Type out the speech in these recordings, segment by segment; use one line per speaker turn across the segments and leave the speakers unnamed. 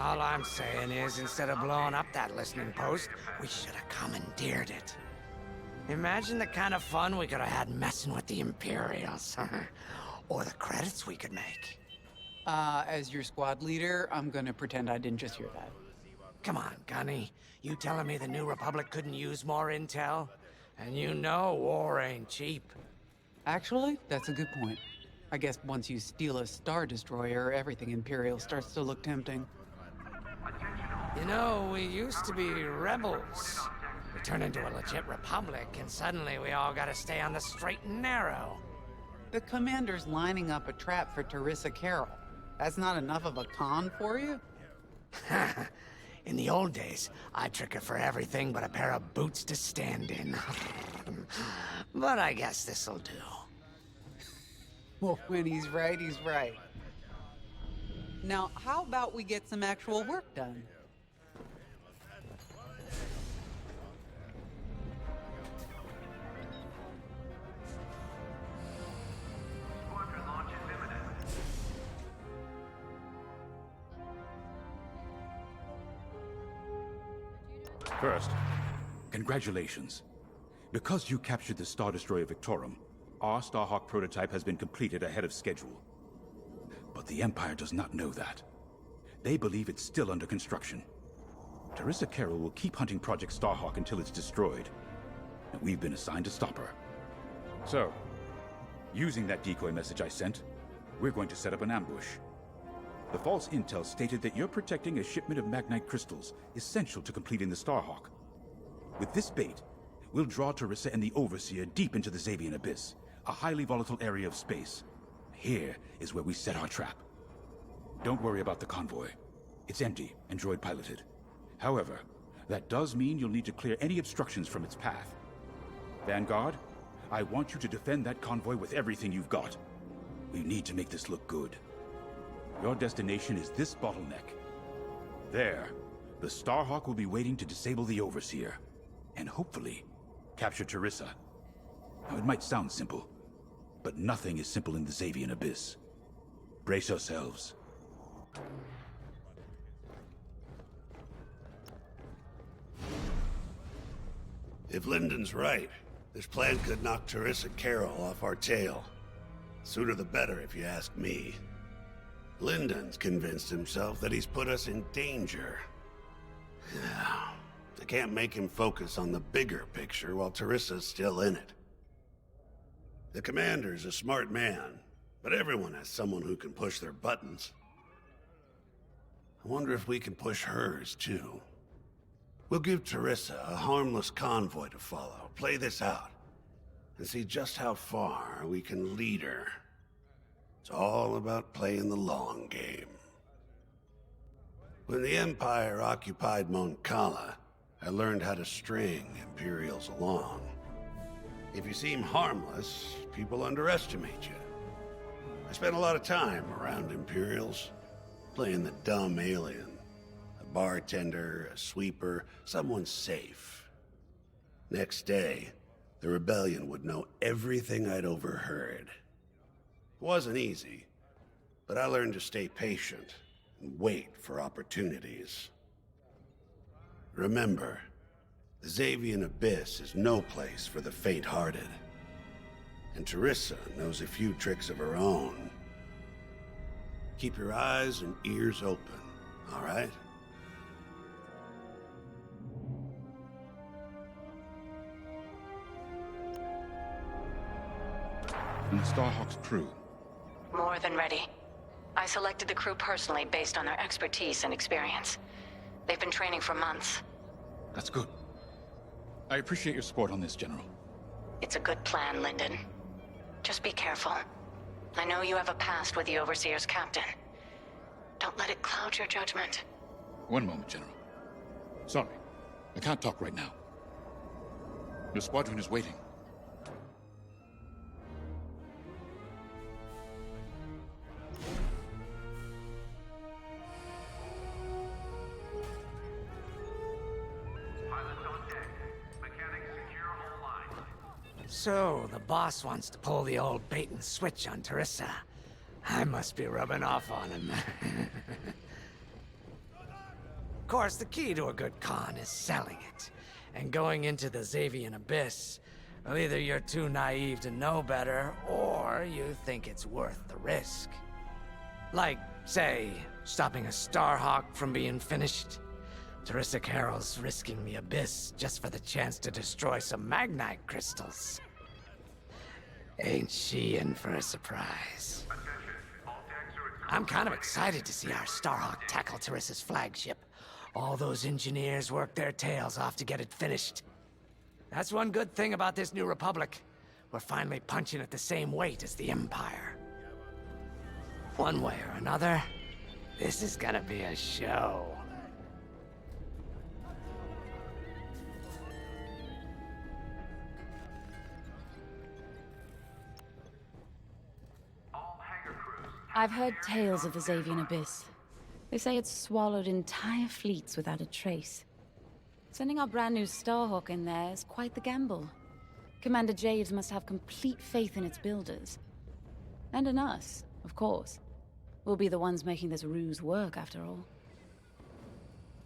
All I'm saying is, instead of blowing up that listening post, we should have commandeered it. Imagine the kind of fun we could have had messing with the Imperials. Or the credits we could make.
As your squad leader, I'm gonna pretend I didn't just hear that.
Come on, Gunny. You telling me the New Republic couldn't use more intel? And you know war ain't cheap.
Actually, that's a good point. I guess once you steal a Star Destroyer, everything Imperial starts to look tempting.
You know, we used to be rebels. We turned into a legit republic, and suddenly we all gotta stay on the straight and narrow.
The commander's lining up a trap for Teresa Carroll. That's not enough of a con for you?
In the old days, I'd trick her for everything but a pair of boots to stand in. But I guess this'll do.
Well, when he's right, he's right. Now, how about we get some actual work done?
First, congratulations. Because you captured the Star Destroyer Victorum, our Starhawk prototype has been completed ahead of schedule. But the Empire does not know that. They believe it's still under construction. Teresa Carroll will keep hunting Project Starhawk until it's destroyed, and we've been assigned to stop her. So, using that decoy message I sent, we're going to set up an ambush. The false intel stated that you're protecting a shipment of Magnite crystals, essential to completing the Starhawk. With this bait, we'll draw Teresa and the Overseer deep into the Xavian Abyss, a highly volatile area of space. Here is where we set our trap. Don't worry about the convoy. It's empty and droid-piloted. However, that does mean you'll need to clear any obstructions from its path. Vanguard, I want you to defend that convoy with everything you've got. We need to make this look good. Your destination is this bottleneck. There, the Starhawk will be waiting to disable the Overseer, and hopefully, capture Teresa. Now, it might sound simple, but nothing is simple in the Xavian Abyss. Brace yourselves.
If Lyndon's right, this plan could knock Teresa Carroll off our tail. Sooner the better, if you ask me. Lyndon's convinced himself that he's put us in danger. I can't make him focus on the bigger picture while Teresa's still in it. The commander's a smart man, but everyone has someone who can push their buttons. I wonder if we can push hers, too. We'll give Teresa a harmless convoy to follow, play this out, and see just how far we can lead her. It's all about playing the long game. When the Empire occupied Mon Cala, I learned how to string Imperials along. If you seem harmless, people underestimate you. I spent a lot of time around Imperials, playing the dumb alien. A bartender, a sweeper, someone safe. Next day, the rebellion would know everything I'd overheard. It wasn't easy, but I learned to stay patient and wait for opportunities. Remember, the Xavian Abyss is no place for the faint-hearted. And Teresa knows a few tricks of her own. Keep your eyes and ears open, all right?
And the Starhawk's crew.
More than ready. I selected the crew personally based on their expertise and experience. They've been training for months.
That's good. I appreciate your support on this, General.
It's a good plan, Lyndon. Just be careful. I know you have a past with the Overseer's captain. Don't let it cloud your judgment.
One moment, General. Sorry, I can't talk right now. Your squadron is waiting.
So, the boss wants to pull the old bait and switch on Teresa. I must be rubbing off on him. course, the key to a good con is selling it. And going into the Xavian Abyss, well, either you're too naive to know better, or you think it's worth the risk. Like, say, stopping a Starhawk from being finished. Teresa Carroll's risking the Abyss just for the chance to destroy some Magnite crystals. Ain't she in for a surprise? I'm kind of excited to see our Starhawk tackle Teresa's flagship. All those engineers worked their tails off to get it finished. That's one good thing about this new Republic. We're finally punching at the same weight as the Empire. One way or another, this is gonna be a show.
I've heard tales of the Xavian Abyss. They say it's swallowed entire fleets without a trace. Sending our brand new Starhawk in there is quite the gamble. Commander Javes must have complete faith in its builders. And in us, of course. We'll be the ones making this ruse work, after all.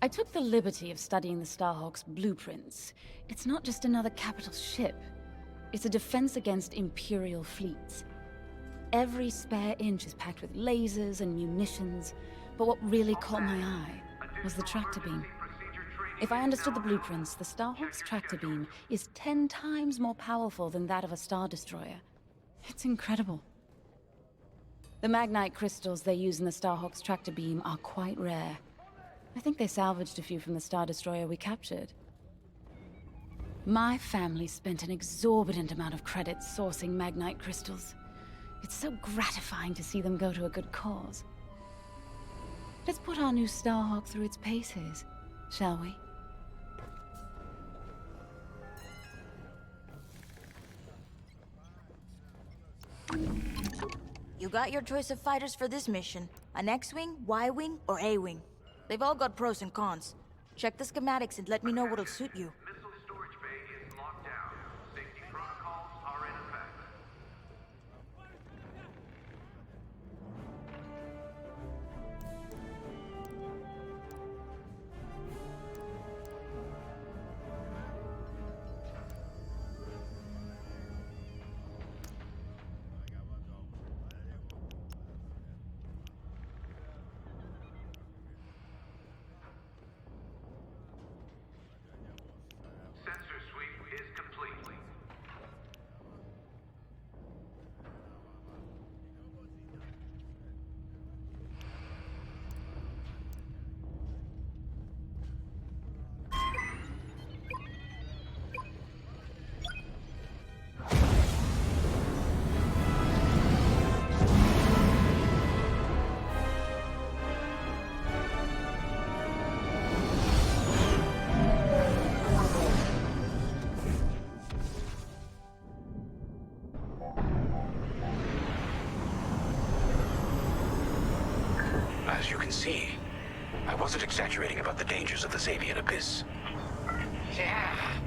I took the liberty of studying the Starhawk's blueprints. It's not just another capital ship. It's a defense against Imperial fleets. Every spare inch is packed with lasers and munitions, but what really caught my eye was the tractor beam. If I understood the blueprints, the Starhawk's tractor beam is 10 times more powerful than that of a Star Destroyer. It's incredible. The Magnite crystals they use in the Starhawk's tractor beam are quite rare. I think they salvaged a few from the Star Destroyer we captured. My family spent an exorbitant amount of credits sourcing Magnite crystals. It's so gratifying to see them go to a good cause. Let's put our new Starhawk through its paces, shall we?
You got your choice of fighters for this mission. An X-Wing, Y-Wing, or A-Wing. They've all got pros and cons. Check the schematics and let me know what'll suit you.
Missile storage bay is locked down. Safety protocols are in effect. Sensor sweep is complete.
As you can see, I wasn't exaggerating about the dangers of the Xavian Abyss.
Yeah.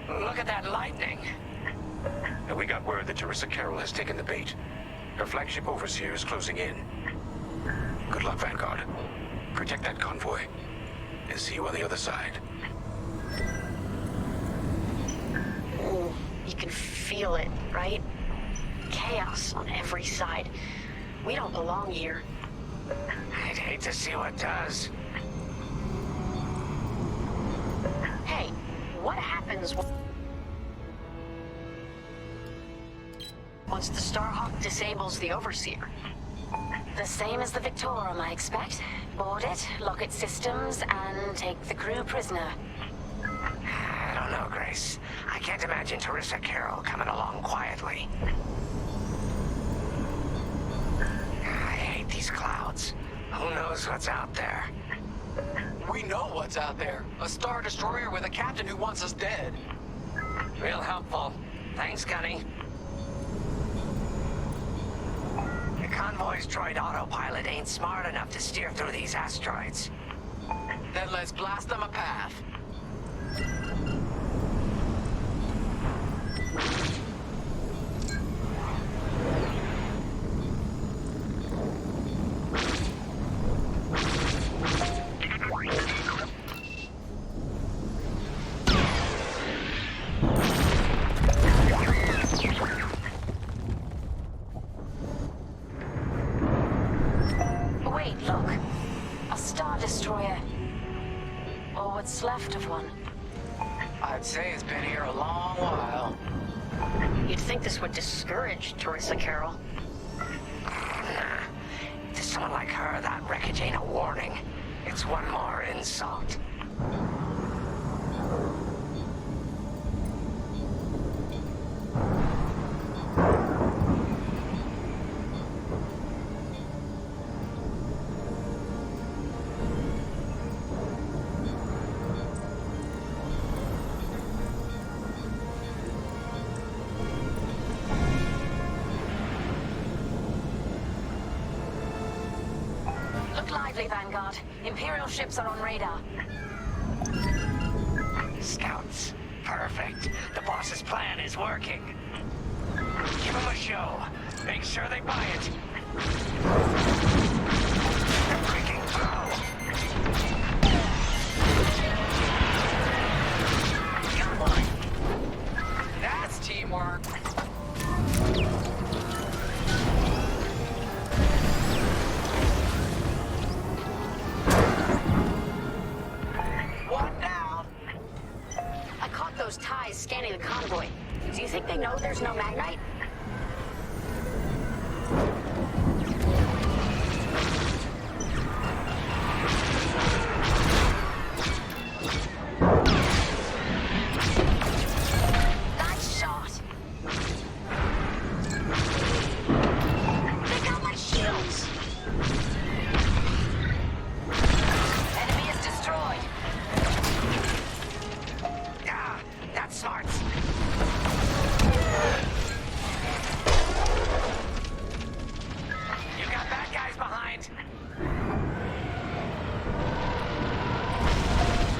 Look at that lightning.
And we got word that Teresa Carroll has taken the bait. Her flagship Overseer is closing in. Good luck, Vanguard. Protect that convoy. And see you on the other side.
Ooh, you can feel it, right? Chaos on every side. We don't belong here.
I'd hate to see what does.
Hey, what happens once the Starhawk disables the Overseer? The same as the Victorum, I expect. Board it, lock its systems, and take the crew prisoner.
I don't know, Grace. I can't imagine Teresa Carroll coming along quietly. I hate these clouds. Who knows what's out there?
We know what's out there. A Star Destroyer with a captain who wants us dead.
Real helpful. Thanks, Gunny. The convoy's droid autopilot ain't smart enough to steer through these asteroids.
Then let's blast them a path.
think this would discourage Teresa Carroll.
To someone like her, that wreckage ain't a warning. It's one more insult.
Look lively, Vanguard. Imperial ships are on radar.
Scouts. Perfect. The boss's plan is working. Give them a show. Make sure they buy it. They're breaking through.
Got one.
That's teamwork.
One down. I caught those ties scanning the convoy. Do you think they know there's no Magnite? Nice shot. They got my shields. Enemy is destroyed.
Ah, that's smart. You got bad guys behind.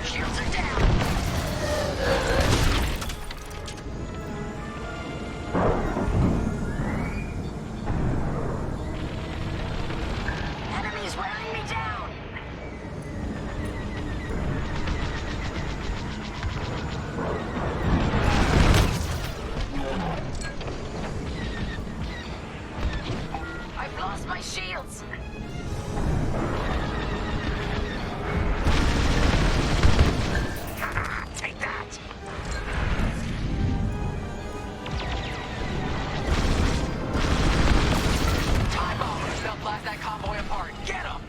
Shields are down. Enemies wearing me down. I've lost my shields.
Take that.
Time bombers. They'll blast that convoy apart. Get them!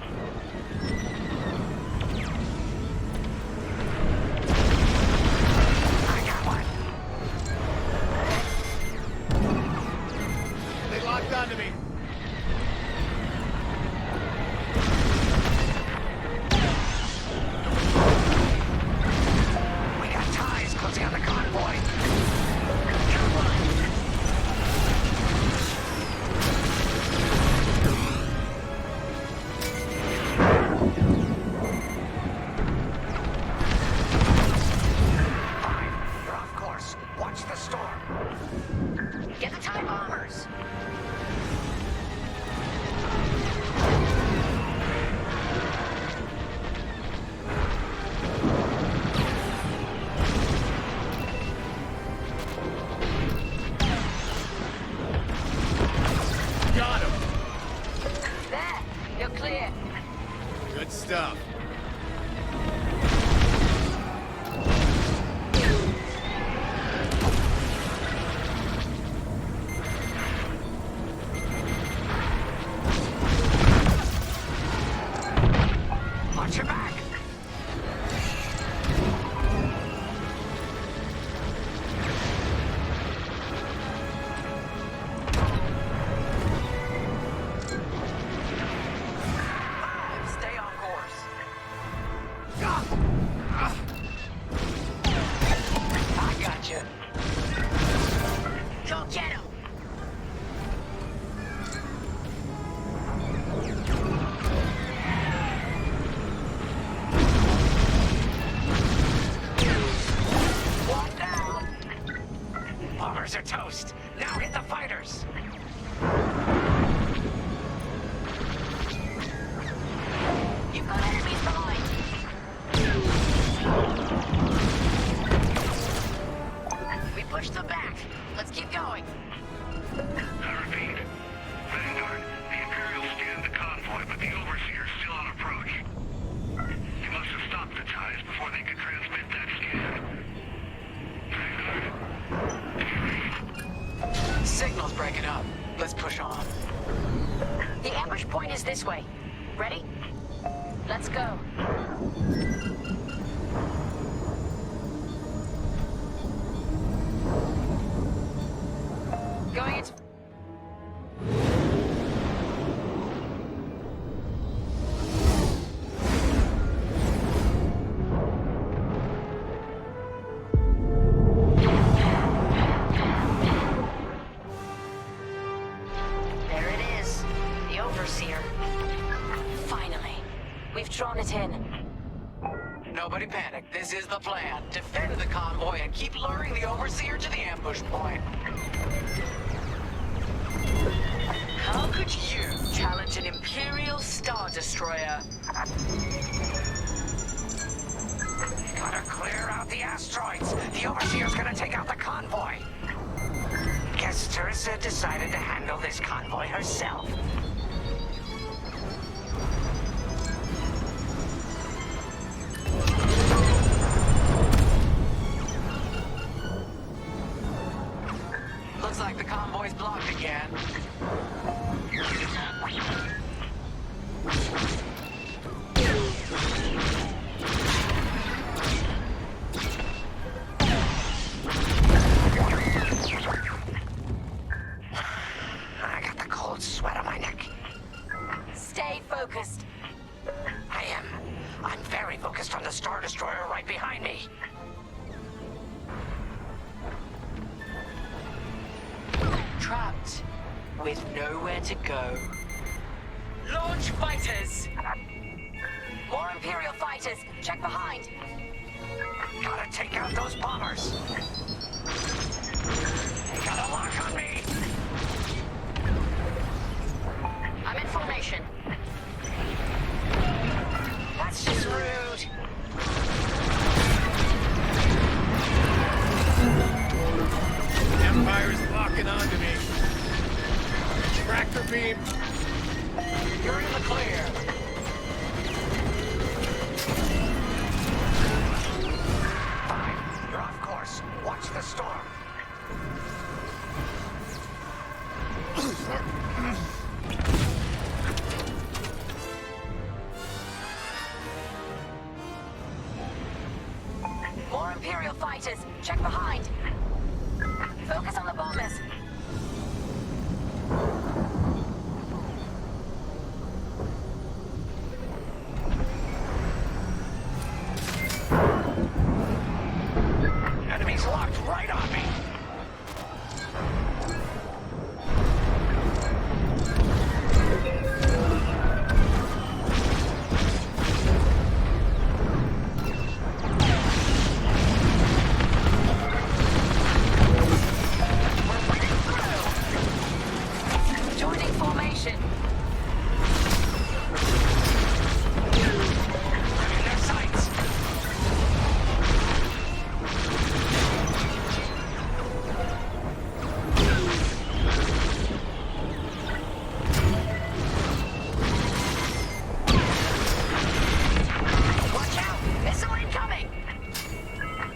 I got one.
They locked onto me.
We got ties closing on the convoy. Got one. Fine. You're off course. Watch the storm.
Get the TIE bombers.
Got him.
There. You're clear.
Good stuff.
Watch your back.
Stay on course.
I got you.
Go get him.
One down. Bombers are toast. Now hit the fighters.
You've got enemies behind. We pushed them back. Let's keep going.
I repeat. Vanguard, the Imperials scanned the convoy, but the Overseer's still on approach. You must have stopped the ties before they could transmit that scan. Vanguard, if you read.
Signal's breaking up. Let's push on.
The ambush point is this way. Ready? Let's go. Going into... There it is. The Overseer. Finally. We've drawn it in.
Nobody panic. This is the plan. Defend the convoy and keep luring the Overseer to the ambush point. How could you challenge an Imperial Star Destroyer?
Gotta clear out the asteroids. The Overseer's gonna take out the convoy. Guess Teresa decided to handle this convoy herself.
Looks like the convoy's blocked again.
I got the cold sweat on my neck.
Stay focused.
I am. I'm very focused on the Star Destroyer right behind me.
Trapped with nowhere to go. Launch fighters!
More Imperial fighters. Check behind.
Gotta take out those bombers. They got a lock on me.
I'm in formation. That's just rude.
Empire's locking onto me. Tractor beam.
You're in the clear.
Fine. You're off course. Watch the storm.
More Imperial fighters. Check behind. Focus on the bombers.
Enemies locked right on me.
Joining formation.
I'm in their sights.
Watch out! Missile incoming!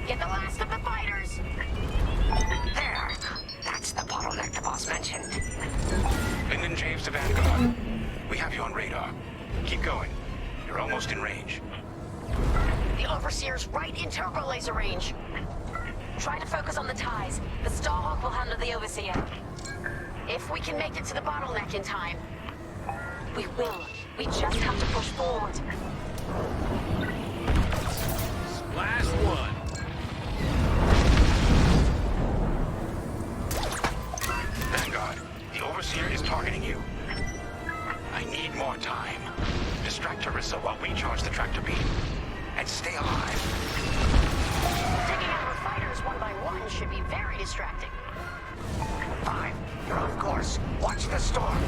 Get the last of the fighters!
There. That's the bottleneck the boss mentioned.
Lyndon James to Vanguard. We have you on radar. Keep going. You're almost in range.
The Overseer's right in turbo laser range. Try to focus on the ties. The Starhawk will handle the Overseer. If we can make it to the bottleneck in time. We will. We just have to push forward.
Last one.
Vanguard, the Overseer is targeting you. I need more time. Distract Teresa while we charge the tractor beam. And stay alive.
Taking out our fighters one by one should be very distracting.
Fine. You're off course. Watch the storm.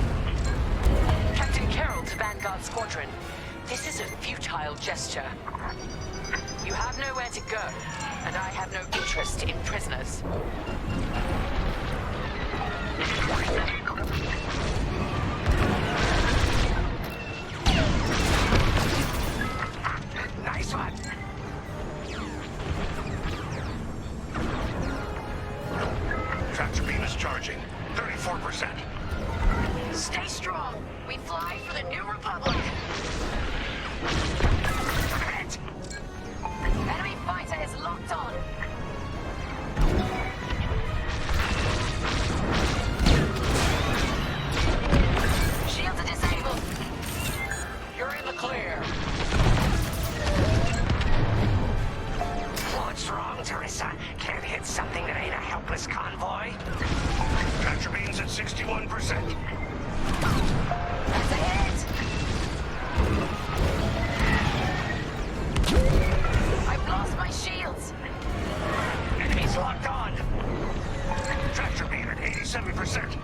Captain Carroll to Vanguard Squadron. This is a futile gesture. You have nowhere to go, and I have no interest in prisoners.
Nice one.
Tractor beam is charging. 34%.
Stay strong. We fly for the New Republic. Hit. Enemy fighter is locked on. Shields are disabled.
You're in the clear.
What's wrong, Teresa? Can't hit something that ain't a helpless convoy?
Tractor beam's at 61%.
That's a hit. I've lost my shields.
Enemies locked on.
Tractor beam at 87%.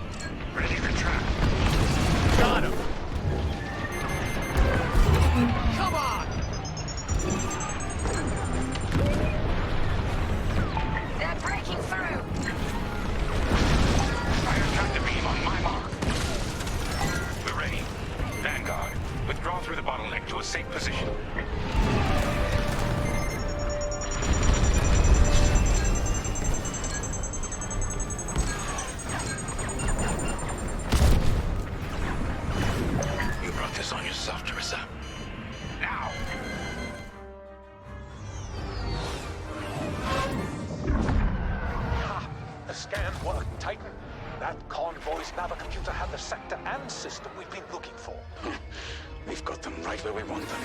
Ready to trap.
Got him. Come on.
They're breaking through.
Fire tractor beam on my mark. We're ready. Vanguard, withdraw through the bottleneck to a safe position. You brought this on yourself, Teresa. Now!
The scan worked, Titan. That convoy's navicomputer had the sector and system we've been looking for.
We've got them right where we want them.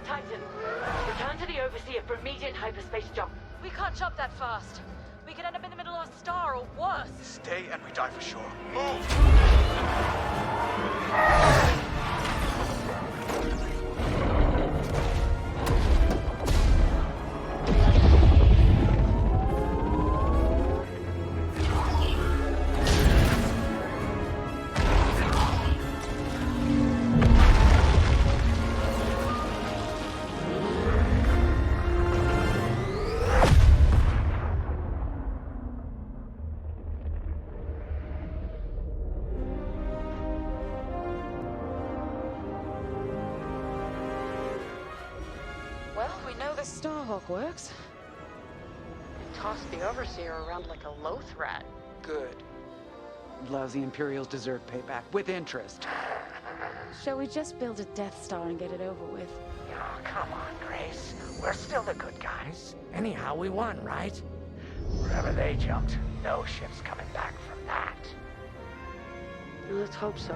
Titan, return to the Overseer for immediate hyperspace jump. We can't jump that fast. We could end up in the middle of a star or worse.
Stay and we die for sure. Move!
Well, we know the Starhawk works. Toss the Overseer around like a loath rat.
Good. Lousy Imperials deserve payback, with interest.
Shall we just build a Death Star and get it over with?
Oh, come on, Grace. We're still the good guys. Anyhow, we won, right? Wherever they jumped, no ship's coming back from that.
Let's hope so.